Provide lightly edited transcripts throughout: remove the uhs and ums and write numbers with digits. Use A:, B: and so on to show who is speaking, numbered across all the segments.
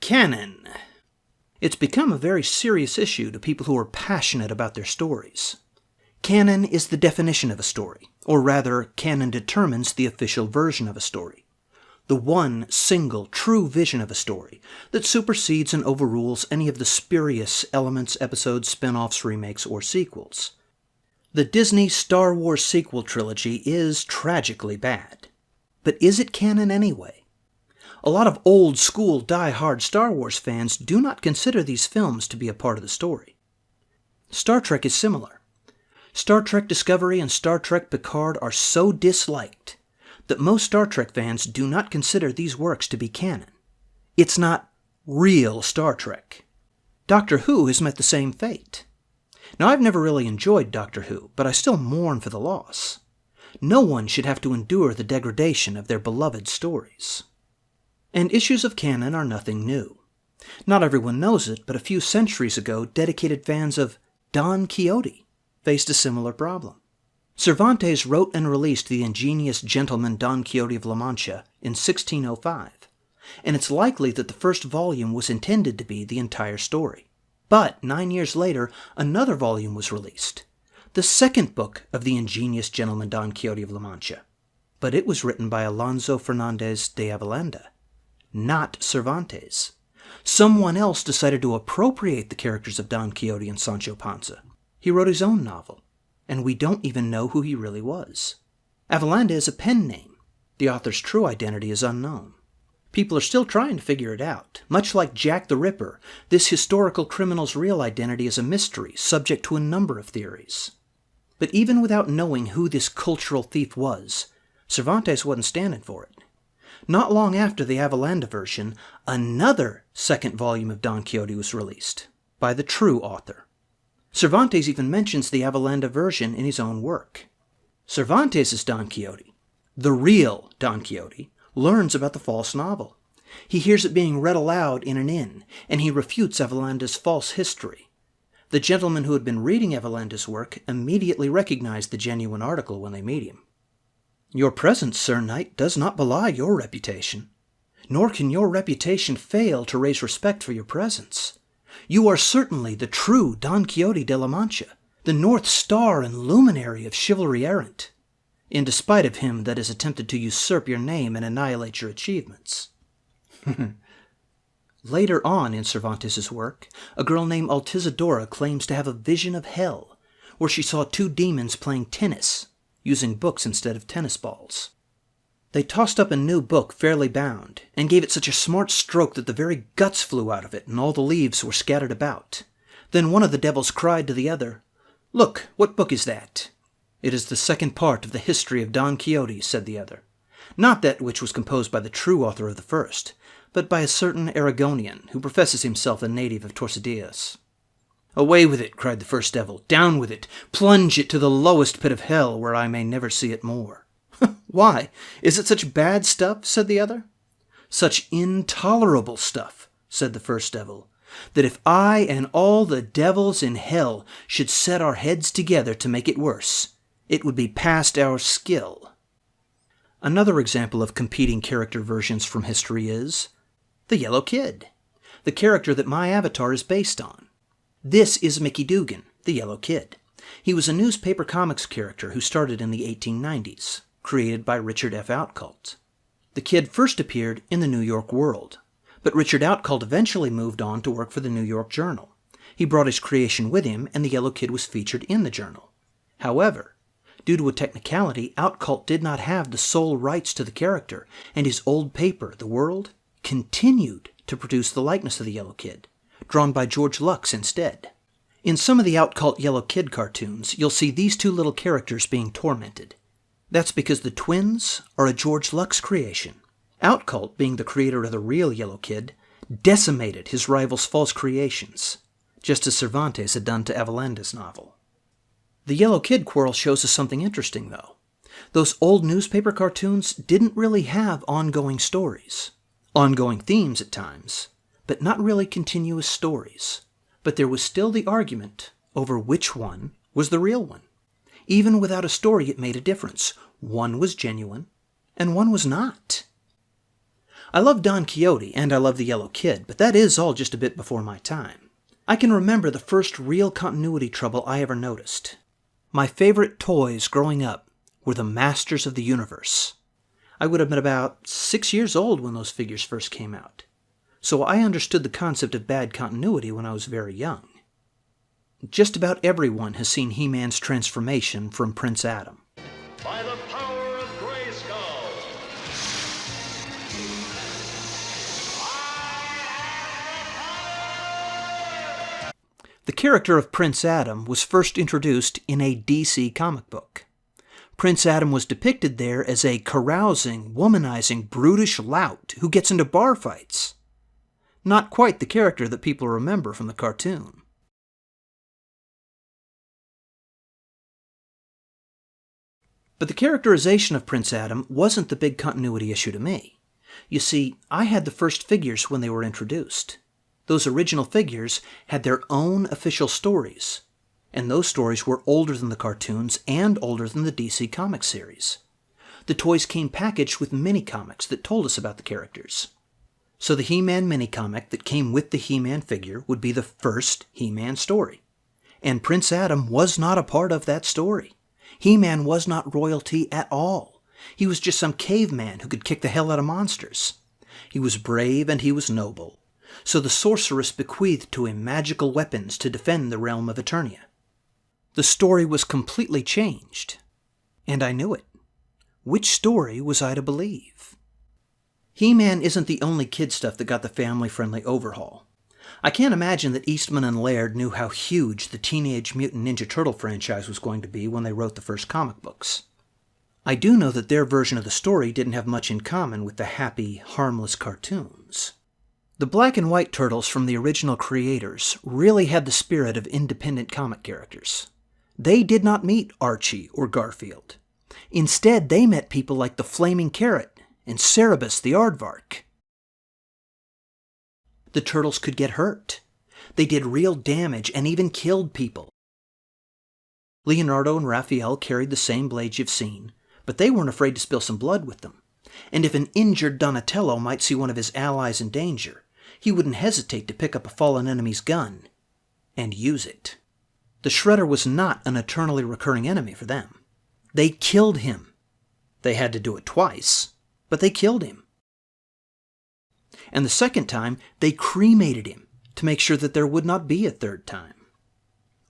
A: Canon. It's become a very serious issue to people who are passionate about their stories. Canon is the definition of a story, or rather, canon determines the official version of a story. The one single true vision of a story that supersedes and overrules any of the spurious elements, episodes, spin-offs, remakes, or sequels. The Disney Star Wars sequel trilogy is tragically bad. But is it canon anyway? A lot of old-school, die-hard Star Wars fans do not consider these films to be a part of the story. Star Trek is similar. Star Trek Discovery and Star Trek Picard are so disliked that most Star Trek fans do not consider these works to be canon. It's not real Star Trek. Doctor Who has met the same fate. Now, I've never really enjoyed Doctor Who, but I still mourn for the loss. No one should have to endure the degradation of their beloved stories. And issues of canon are nothing new. Not everyone knows it, but a few centuries ago, dedicated fans of Don Quixote faced a similar problem. Cervantes wrote and released the ingenious gentleman Don Quixote of La Mancha in 1605, and it's likely that the first volume was intended to be the entire story. But 9 years later, another volume was released, the second book of the ingenious gentleman Don Quixote of La Mancha. But it was written by Alonso Fernandez de Avellaneda, not Cervantes. Someone else decided to appropriate the characters of Don Quixote and Sancho Panza. He wrote his own novel, and we don't even know who he really was. Avellaneda is a pen name. The author's true identity is unknown. People are still trying to figure it out. Much like Jack the Ripper, this historical criminal's real identity is a mystery, subject to a number of theories. But even without knowing who this cultural thief was, Cervantes wasn't standing for it. Not long after the Avellaneda version, another second volume of Don Quixote was released, by the true author. Cervantes even mentions the Avellaneda version in his own work. Cervantes' Don Quixote, the real Don Quixote, learns about the false novel. He hears it being read aloud in an inn, and he refutes Avellaneda's false history. The gentlemen who had been reading Avellaneda's work immediately recognize the genuine article when they meet him. "Your presence, Sir Knight, does not belie your reputation, nor can your reputation fail to raise respect for your presence. You are certainly the true Don Quixote de la Mancha, the North Star and luminary of chivalry errant, in despite of him that has attempted to usurp your name and annihilate your achievements." Later on in Cervantes' work, a girl named Altisidora claims to have a vision of hell, where she saw two demons playing tennis, using books instead of tennis balls. They tossed up a new book fairly bound, and gave it such a smart stroke that the very guts flew out of it and all the leaves were scattered about. Then one of the devils cried to the other, "Look, what book is that?" "It is the second part of the history of Don Quixote," said the other. "Not that which was composed by the true author of the first, but by a certain Aragonian who professes himself a native of Tordesillas." "Away with it," cried the first devil. "Down with it. Plunge it to the lowest pit of hell, where I may never see it more." "Why? Is it such bad stuff?" said the other. "Such intolerable stuff," said the first devil, "that if I and all the devils in hell should set our heads together to make it worse, it would be past our skill." Another example of competing character versions from history is the Yellow Kid, the character that my avatar is based on. This is Mickey Dugan, the Yellow Kid. He was a newspaper comics character who started in the 1890s, created by Richard F. Outcault. The Kid first appeared in the New York World, but Richard Outcault eventually moved on to work for the New York Journal. He brought his creation with him, and the Yellow Kid was featured in the Journal. However, due to a technicality, Outcault did not have the sole rights to the character, and his old paper, The World, continued to produce the likeness of the Yellow Kid, drawn by George Lux instead. In some of the Outcault Yellow Kid cartoons, you'll see these two little characters being tormented. That's because the twins are a George Lux creation. Outcault, being the creator of the real Yellow Kid, decimated his rival's false creations, just as Cervantes had done to Avellaneda's novel. The Yellow Kid quarrel shows us something interesting, though. Those old newspaper cartoons didn't really have ongoing stories. Ongoing themes at times, but not really continuous stories. But there was still the argument over which one was the real one. Even without a story, it made a difference. One was genuine, and one was not. I love Don Quixote and I love The Yellow Kid, but that is all just a bit before my time. I can remember the first real continuity trouble I ever noticed. My favorite toys growing up were the Masters of the Universe. I would have been about 6 years old when those figures first came out, so I understood the concept of bad continuity when I was very young. Just about everyone has seen He-Man's transformation from Prince Adam.
B: By the power of Grayskull!
A: The character of Prince Adam was first introduced in a DC comic book. Prince Adam was depicted there as a carousing, womanizing, brutish lout who gets into bar fights. Not quite the character that people remember from the cartoon. But the characterization of Prince Adam wasn't the big continuity issue to me. You see, I had the first figures when they were introduced. Those original figures had their own official stories, and those stories were older than the cartoons and older than the DC comic series. The toys came packaged with mini-comics that told us about the characters. So the He-Man mini-comic that came with the He-Man figure would be the first He-Man story. And Prince Adam was not a part of that story. He-Man was not royalty at all. He was just some caveman who could kick the hell out of monsters. He was brave and he was noble. So the sorceress bequeathed to him magical weapons to defend the realm of Eternia. The story was completely changed. And I knew it. Which story was I to believe? He-Man isn't the only kid stuff that got the family-friendly overhaul. I can't imagine that Eastman and Laird knew how huge the Teenage Mutant Ninja Turtle franchise was going to be when they wrote the first comic books. I do know that their version of the story didn't have much in common with the happy, harmless cartoons. The black and white turtles from the original creators really had the spirit of independent comic characters. They did not meet Archie or Garfield. Instead, they met people like the Flaming Carrot and Cerebus the Aardvark. The turtles could get hurt. They did real damage and even killed people. Leonardo and Raphael carried the same blades you've seen, but they weren't afraid to spill some blood with them. And if an injured Donatello might see one of his allies in danger, he wouldn't hesitate to pick up a fallen enemy's gun and use it. The Shredder was not an eternally recurring enemy for them. They killed him. They had to do it twice, but they killed him. And the second time, they cremated him to make sure that there would not be a third time.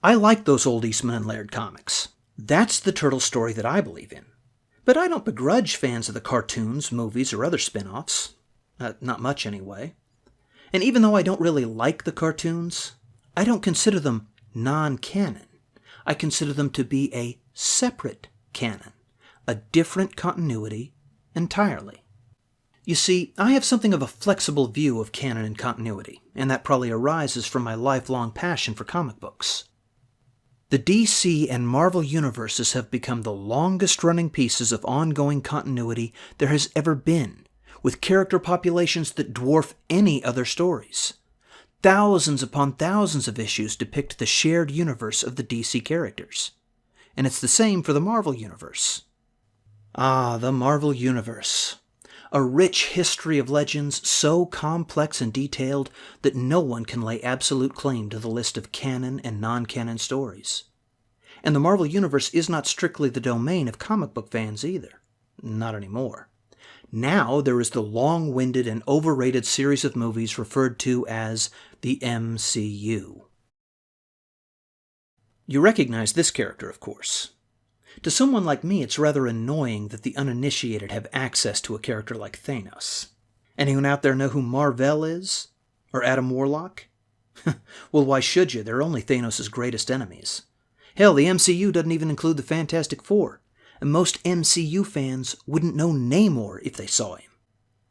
A: I like those old Eastman and Laird comics. That's the turtle story that I believe in. But I don't begrudge fans of the cartoons, movies, or other spin-offs. Not much, anyway. And even though I don't really like the cartoons, I don't consider them non-canon. I consider them to be a separate canon, a different continuity entirely. You see, I have something of a flexible view of canon and continuity, and that probably arises from my lifelong passion for comic books. The DC and Marvel universes have become the longest-running pieces of ongoing continuity there has ever been, with character populations that dwarf any other stories. Thousands upon thousands of issues depict the shared universe of the DC characters. And it's the same for the Marvel universe. Ah, the Marvel universe. A rich history of legends so complex and detailed that no one can lay absolute claim to the list of canon and non-canon stories. And the Marvel Universe is not strictly the domain of comic book fans either. Not anymore. Now there is the long-winded and overrated series of movies referred to as the MCU. You recognize this character, of course. To someone like me, it's rather annoying that the uninitiated have access to a character like Thanos. Anyone out there know who Mar-Vell is? Or Adam Warlock? Well, why should you? They're only Thanos' greatest enemies. Hell, the MCU doesn't even include the Fantastic Four, and most MCU fans wouldn't know Namor if they saw him.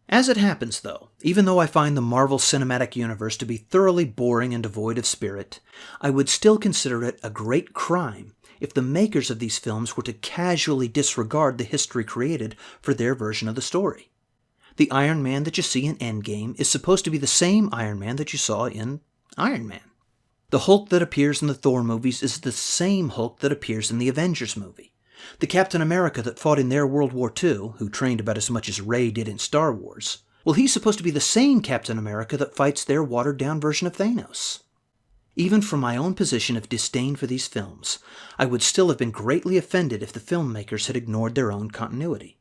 A: As it happens, though, even though I find the Marvel Cinematic Universe to be thoroughly boring and devoid of spirit, I would still consider it a great crime if the makers of these films were to casually disregard the history created for their version of the story. The Iron Man that you see in Endgame is supposed to be the same Iron Man that you saw in Iron Man. The Hulk that appears in the Thor movies is the same Hulk that appears in the Avengers movie. The Captain America that fought in their World War II, who trained about as much as Rey did in Star Wars, Well, he's supposed to be the same Captain America that fights their watered-down version of Thanos. Even from my own position of disdain for these films, I would still have been greatly offended if the filmmakers had ignored their own continuity.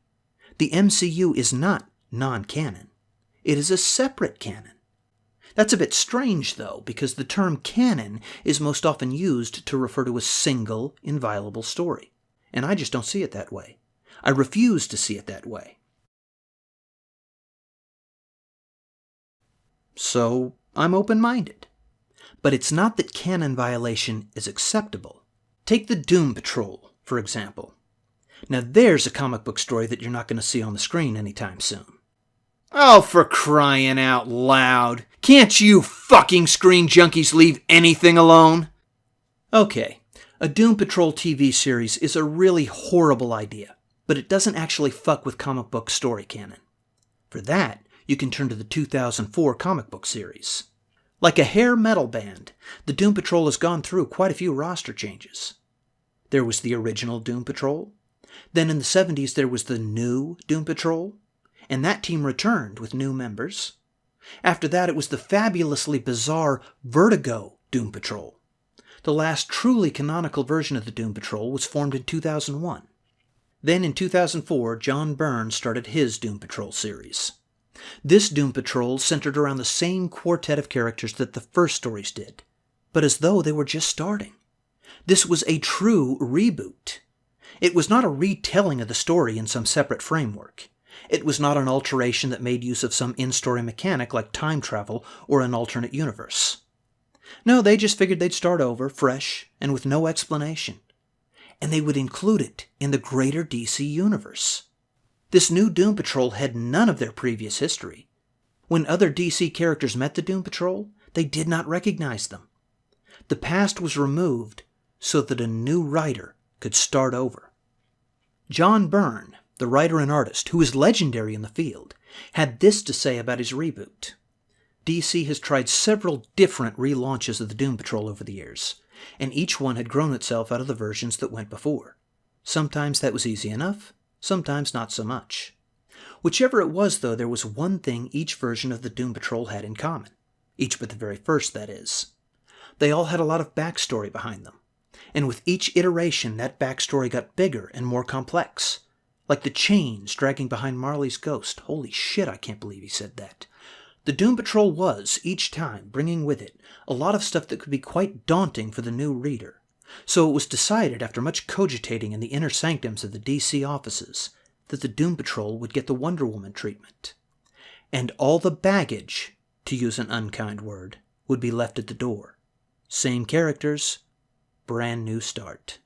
A: The MCU is not non-canon. It is a separate canon. That's a bit strange, though, because the term canon is most often used to refer to a single, inviolable story. And I just don't see it that way. I refuse to see it that way. So, I'm open-minded. But it's not that canon violation is acceptable. Take the Doom Patrol, for example. Now there's a comic book story that you're not going to see on the screen anytime soon. Oh, for crying out loud! Can't you fucking screen junkies leave anything alone? Okay, a Doom Patrol TV series is a really horrible idea, but it doesn't actually fuck with comic book story canon. For that, you can turn to the 2004 comic book series. Like a hair metal band, the Doom Patrol has gone through quite a few roster changes. There was the original Doom Patrol. Then in the 70s there was the new Doom Patrol, and that team returned with new members. After that it was the fabulously bizarre Vertigo Doom Patrol. The last truly canonical version of the Doom Patrol was formed in 2001. Then in 2004, John Byrne started his Doom Patrol series. This Doom Patrol centered around the same quartet of characters that the first stories did, but as though they were just starting. This was a true reboot. It was not a retelling of the story in some separate framework. It was not an alteration that made use of some in-story mechanic like time travel or an alternate universe. No, they just figured they'd start over, fresh, and with no explanation. And they would include it in the greater DC universe. This new Doom Patrol had none of their previous history. When other DC characters met the Doom Patrol, they did not recognize them. The past was removed so that a new writer could start over. John Byrne, the writer and artist, who is legendary in the field, had this to say about his reboot. DC has tried several different relaunches of the Doom Patrol over the years, and each one had grown itself out of the versions that went before. Sometimes that was easy enough, sometimes not so much. Whichever it was, though, there was one thing each version of the Doom Patrol had in common. Each but the very first, that is. They all had a lot of backstory behind them. And with each iteration, that backstory got bigger and more complex. Like the chains dragging behind Marley's ghost. Holy shit, I can't believe he said that. The Doom Patrol was, each time, bringing with it a lot of stuff that could be quite daunting for the new reader. So it was decided, after much cogitating in the inner sanctums of the DC offices, that the Doom Patrol would get the Wonder Woman treatment. And all the baggage, to use an unkind word, would be left at the door. Same characters, brand new start.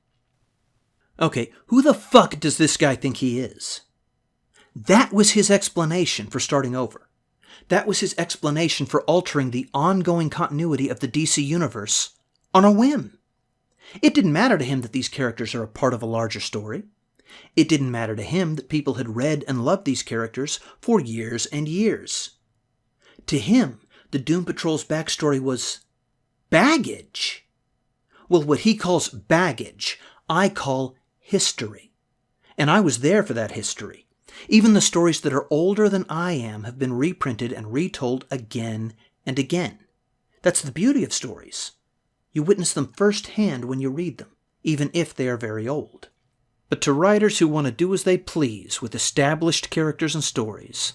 A: Okay, who the fuck does this guy think he is? That was his explanation for starting over. That was his explanation for altering the ongoing continuity of the DC universe on a whim. It didn't matter to him that these characters are a part of a larger story. It didn't matter to him that people had read and loved these characters for years and years. To him, the Doom Patrol's backstory was baggage. Well, what he calls baggage, I call history. And I was there for that history. Even the stories that are older than I am have been reprinted and retold again and again. That's the beauty of stories. You witness them firsthand when you read them, even if they are very old. But to writers who want to do as they please with established characters and stories,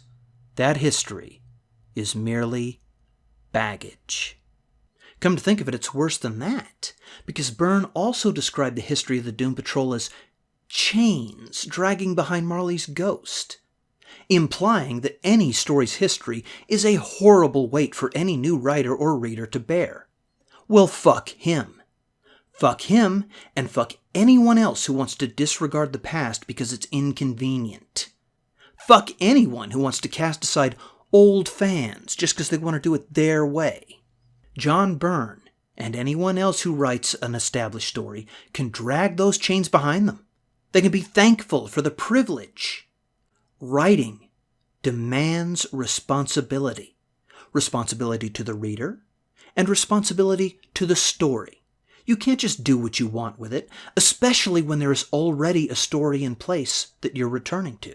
A: that history is merely baggage. Come to think of it, it's worse than that, because Byrne also described the history of the Doom Patrol as chains dragging behind Marley's ghost, implying that any story's history is a horrible weight for any new writer or reader to bear. Well, fuck him. Fuck him, and fuck anyone else who wants to disregard the past because it's inconvenient. Fuck anyone who wants to cast aside old fans just because they want to do it their way. John Byrne, and anyone else who writes an established story, can drag those chains behind them. They can be thankful for the privilege. Writing demands responsibility. Responsibility to the reader, and responsibility to the story. You can't just do what you want with it, especially when there is already a story in place that you're returning to.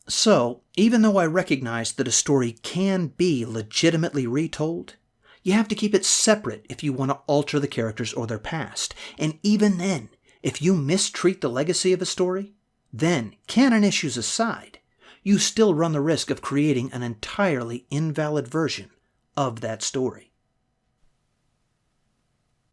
A: So, even though I recognize that a story can be legitimately retold, you have to keep it separate if you want to alter the characters or their past. And even then, if you mistreat the legacy of a story, then, canon issues aside, you still run the risk of creating an entirely invalid version of that story.